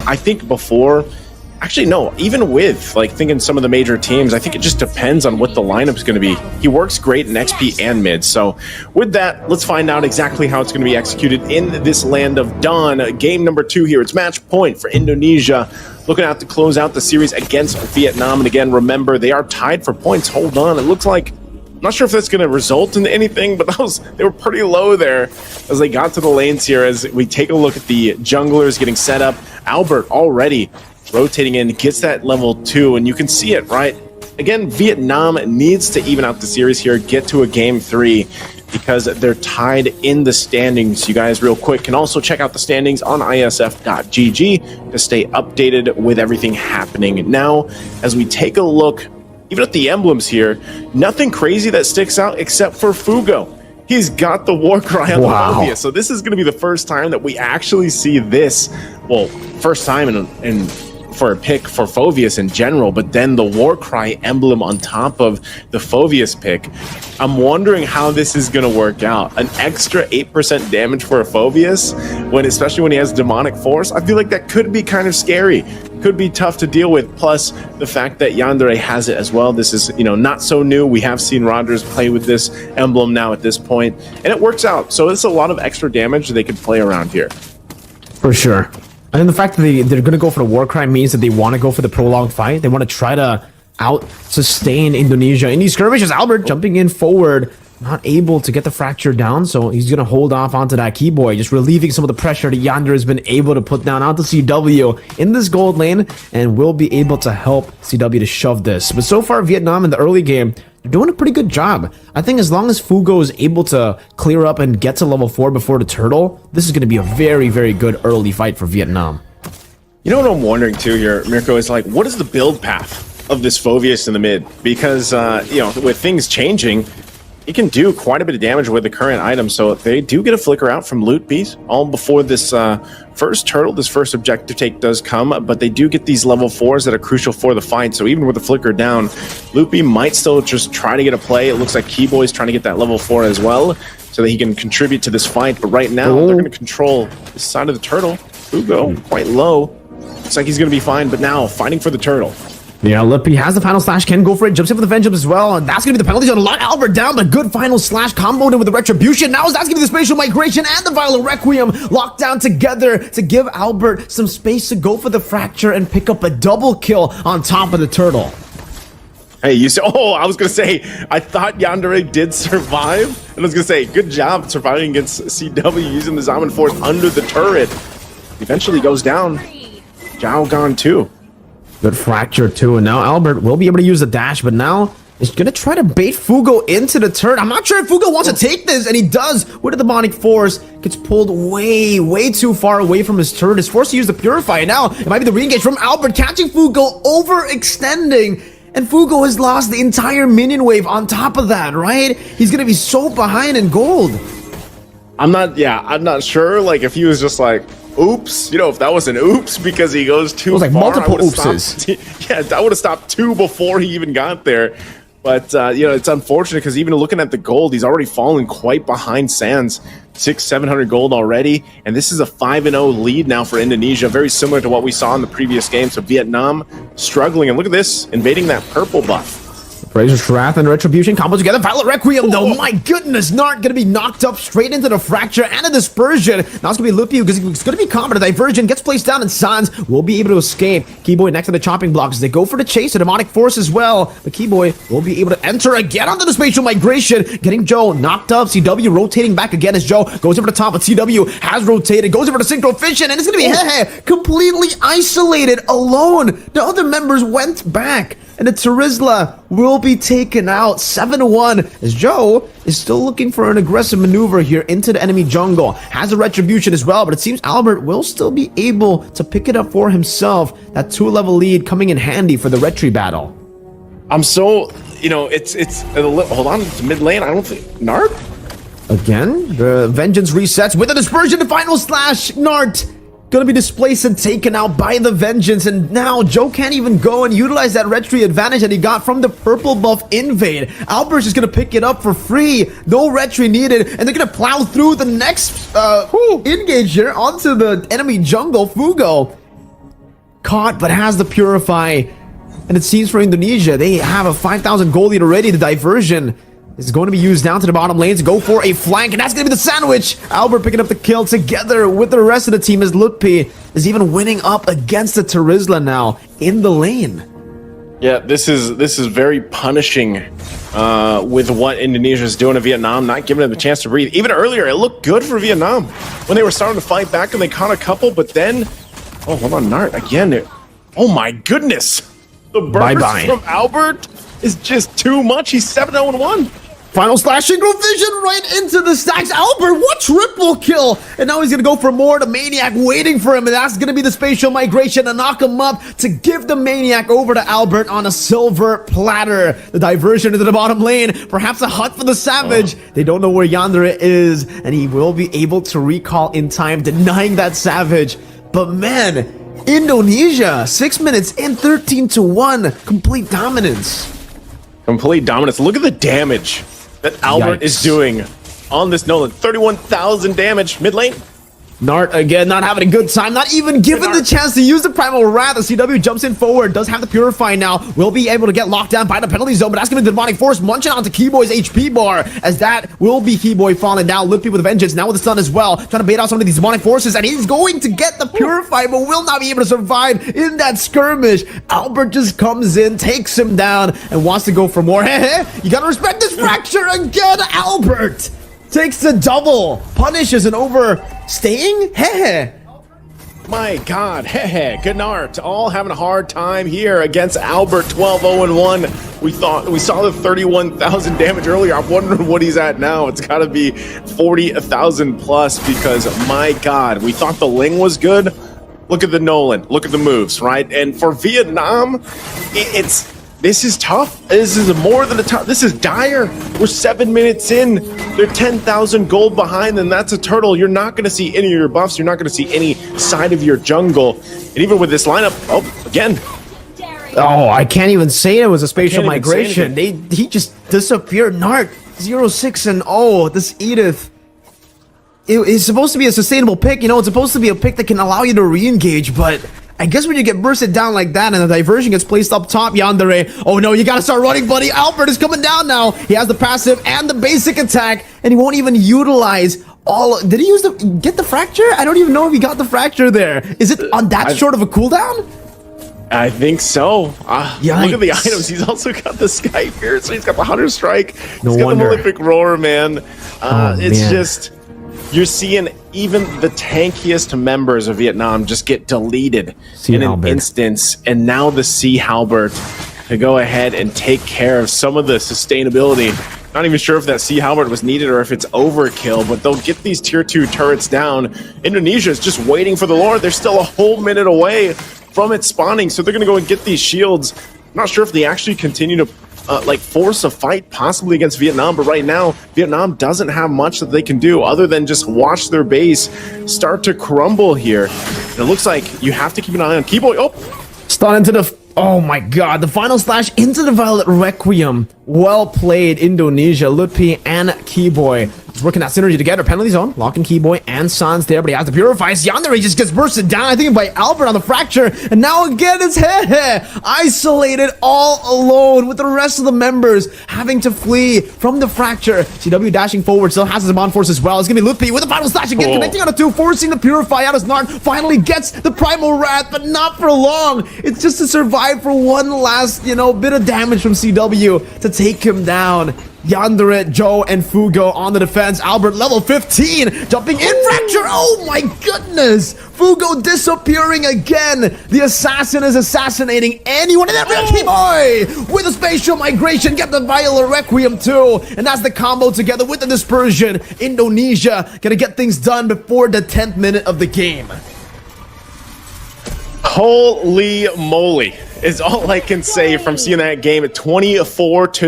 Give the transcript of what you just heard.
I think before, actually no, even with like thinking some of the major teams, I think it just depends on what the lineup is going to be. He works great in XP and mid. So with that, let's find out exactly how it's going to be executed in this land of dawn. Game number 2 here. It's match point for Indonesia, looking out to close out the series against Vietnam. And again, remember, they are tied for points. Hold on, it looks like, I'm not sure if that's going to result in anything, but they were pretty low there as they got to the lanes here. As we take a look at the junglers getting set up, Albert already rotating in, gets that level 2, and you can see it, right? Again, Vietnam needs to even out the series here, get to a game 3, because they're tied in the standings. You guys, real quick, can also check out the standings on isf.gg to stay updated with everything happening. Now, as we take a look, even at the emblems here, nothing crazy that sticks out except for Fugo. He's got the war cry on the Phobia. So this is going to be the first time that we actually see this. Well, first time in for a pick for Phoveus in general, but then the Warcry emblem on top of the Phoveus pick. I'm wondering how this is going to work out. An extra 8% damage for a Phoveus, especially when he has Demonic Force. I feel like that could be kind of scary. Could be tough to deal with. Plus the fact that Yandere has it as well. This is, not so new. We have seen Rogers play with this emblem now at this point, and it works out. So it's a lot of extra damage they could play around here. For sure. And then the fact that they're going to go for the Warcry means that they want to go for the prolonged fight. They want to try to out-sustain Indonesia. In these skirmishes, Albert jumping in forward, not able to get the fracture down, so he's going to hold off onto that Keyboy, just relieving some of the pressure that Yonder has been able to put down onto CW in this gold lane, and will be able to help CW to shove this. But so far, Vietnam in the early game, they're doing a pretty good job. I think as long as Fugo is able to clear up and get to level 4 before the turtle, this is going to be a very, very good early fight for Vietnam. You know what I'm wondering too here, Mirko, is like, what is the build path of this Phoveus in the mid? Because, with things changing, it can do quite a bit of damage with the current item. So they do get a flicker out from Loot Beast all before this first turtle, this first objective take does come, but they do get these level 4s that are crucial for the fight. So even with the flicker down, Loot Beast might still just try to get a play. It looks like Keyboy's trying to get that level 4 as well, so that he can contribute to this fight. But right now, they're going to control this side of the turtle. Fugo, quite low. Looks like he's going to be fine, but now fighting for the turtle. Yeah, Lippy has the final slash, can go for it, jumps in for the Vengeance as well, and that's going to be the penalties on a lot. Albert down, but good final slash comboed in with the Retribution. Now that's going to be the Spatial Migration and the Violent Requiem locked down together to give Albert some space to go for the Fracture and pick up a double kill on top of the turtle. Hey, I was going to say, I thought Yandere did survive, and I was going to say, good job surviving against CW using the Zaman Force under the turret. Eventually goes down. Zhao gone too. Good fracture too, and now Albert will be able to use the dash, but now is gonna try to bait Fugo into the turret. I'm not sure if Fugo wants to take this, and he does with the Demonic Force. Gets pulled way too far away from his turret. Is forced to use the Purify. Now it might be the re-engage from Albert, catching Fugo, overextending, and Fugo has lost the entire minion wave on top of that, right? He's gonna be so behind in gold. I'm not sure, like, if he was just like, oops, if that was an oops because he goes too far. It was like multiple oopses. Yeah, that would have stopped 2 before he even got there. But, it's unfortunate because even looking at the gold, he's already fallen quite behind Sands. 600-700 gold already. And this is a 5-0 lead now for Indonesia, very similar to what we saw in the previous game. So Vietnam struggling. And look at this, invading that purple buff. Razor's Wrath and Retribution combo together. Violent Requiem, though. My goodness, Nart gonna be knocked up straight into the Fracture and a Dispersion. Now it's gonna be Lupiu because it's gonna be combo. The Diversion gets placed down, and Sans will be able to escape. Keyboy next to the chopping blocks. They go for the chase, a Demonic Force as well. But Keyboy will be able to enter again onto the Spatial Migration, getting Joe knocked up. CW rotating back again as Joe goes over the top, but CW has rotated, goes over to Synchro Fission, and it's gonna be Hehe completely isolated, alone. The other members went back, and the Terizla will be taken out 7-1 as Joe is still looking for an aggressive maneuver here into the enemy jungle. Has a Retribution as well, but it seems Albert will still be able to pick it up for himself. That 2-level lead coming in handy for the Retri battle. I'm so, it's hold on, it's mid lane. I don't think Nart again. The Vengeance resets with a Dispersion, the final slash. Nart gonna be displaced and taken out by the Vengeance, and now Joe can't even go and utilize that Retri advantage that he got from the purple buff invade. Albert's just gonna pick it up for free, no Retri needed, and they're gonna plow through the next engage here onto the enemy jungle. Fugo caught, but has the Purify. And it seems for Indonesia, they have a 5,000 gold lead already. The diversion is going to be used down to the bottom lane to go for a flank, and that's going to be the sandwich. Albert picking up the kill together with the rest of the team as Lutpi is even winning up against the Terizla now in the lane. Yeah, this is very punishing with what Indonesia is doing to Vietnam, not giving them the chance to breathe. Even earlier, it looked good for Vietnam when they were starting to fight back and they caught a couple, but then, oh, hold on, Nart, again, oh my goodness. The burst from Albert is just too much. He's 7-0-1. Final slash, synchro vision right into the stacks. Albert, what triple kill? And now he's going to go for more. The Maniac waiting for him, and that's going to be the spatial migration to knock him up, to give the Maniac over to Albert on a silver platter. The diversion into the bottom lane, perhaps a hut for the Savage. They don't know where Yandere is, and he will be able to recall in time, denying that Savage. But man, Indonesia, 6 minutes in, 13-1, complete dominance. Complete dominance. Look at the damage that Albert is doing on this Nolan. 31,000 damage mid lane. Nart again not having a good time, not even given the chance to use the Primal Wrath. The CW jumps in forward, does have the Purify now, will be able to get locked down by the penalty zone, but that's going to be the Demonic Force munching onto Keyboy's HP bar, as that will be Keyboy falling down. Lutpi with a vengeance, now with the stun as well, trying to bait out some of these Demonic Forces, and he's going to get the Purify, but will not be able to survive in that skirmish. Albert just comes in, takes him down, and wants to go for more. You gotta respect this fracture again, Albert! Takes the double, punishes an overstaying. My God, good Nart, all having a hard time here against Albert. 12-0-1. We saw the 31,000 damage earlier. I'm wondering what he's at now. It's got to be 40,000 plus, because my God, we thought the Ling was good. Look at the Nolan, look at the moves, right? And for Vietnam, this is tough. This is more than a tough. This is dire. We're 7 minutes in. They're 10,000 gold behind, and that's a turtle. You're not going to see any of your buffs. You're not going to see any side of your jungle. And even with this lineup, oh, again. Oh, I can't even say it was a spatial migration. He just disappeared. Nart, 0-6-0. This Edith. It's supposed to be a sustainable pick. You know, it's supposed to be a pick that can allow you to re-engage, but I guess when you get bursted down like that and the diversion gets placed up top, Yandere, oh no, you gotta start running, buddy. Albert is coming down now. He has the passive and the basic attack, and he won't even utilize all. Did he get the fracture? I don't even know if he got the fracture there. Is it on that short of a cooldown? I think so. Look at the items. He's also got the Sky Pierce. He's got the Hunter Strike. He's got the Malefic Roar, man. It's just, you're seeing even the tankiest members of Vietnam just get deleted in an instance, and now the Sea Halberd to go ahead and take care of some of the sustainability. Not even sure if that Sea Halberd was needed or if it's overkill, but they'll get these tier 2 turrets down. Indonesia is just waiting for the Lord. They're still a whole minute away from it spawning, so they're going to go and get these shields. I'm not sure if they actually continue to force a fight possibly against Vietnam, but right now Vietnam doesn't have much that they can do other than just watch their base start to crumble here. And it looks like you have to keep an eye on Keyboy. Oh, stun into the, oh my God, the final slash into the Violet Requiem. Well played, Indonesia. Lutpi and Keyboy working that synergy together. Penalty zone, locking Keyboy and Sans there, but he has to purify. Yandere just gets bursted down, I think, by Albert on the fracture, and now again it's isolated all alone with the rest of the members having to flee from the fracture. CW dashing forward, still has his Bond Force as well. It's gonna be Lutpi with the final slash again, connecting on a 2, forcing the purify out as Nart finally gets the Primal Wrath, but not for long. It's just to survive for one last, bit of damage from CW to take him down. Yandere, Joe, and Fugo on the defense. Albert, level 15, jumping in fracture. Oh my goodness! Fugo disappearing again. The assassin is assassinating anyone. And that real Keyboy with a spatial migration. Get the Violet Requiem too. And that's the combo together with the dispersion. Indonesia gonna get things done before the 10th minute of the game. Holy moly is all I can say from seeing that game at 24-2.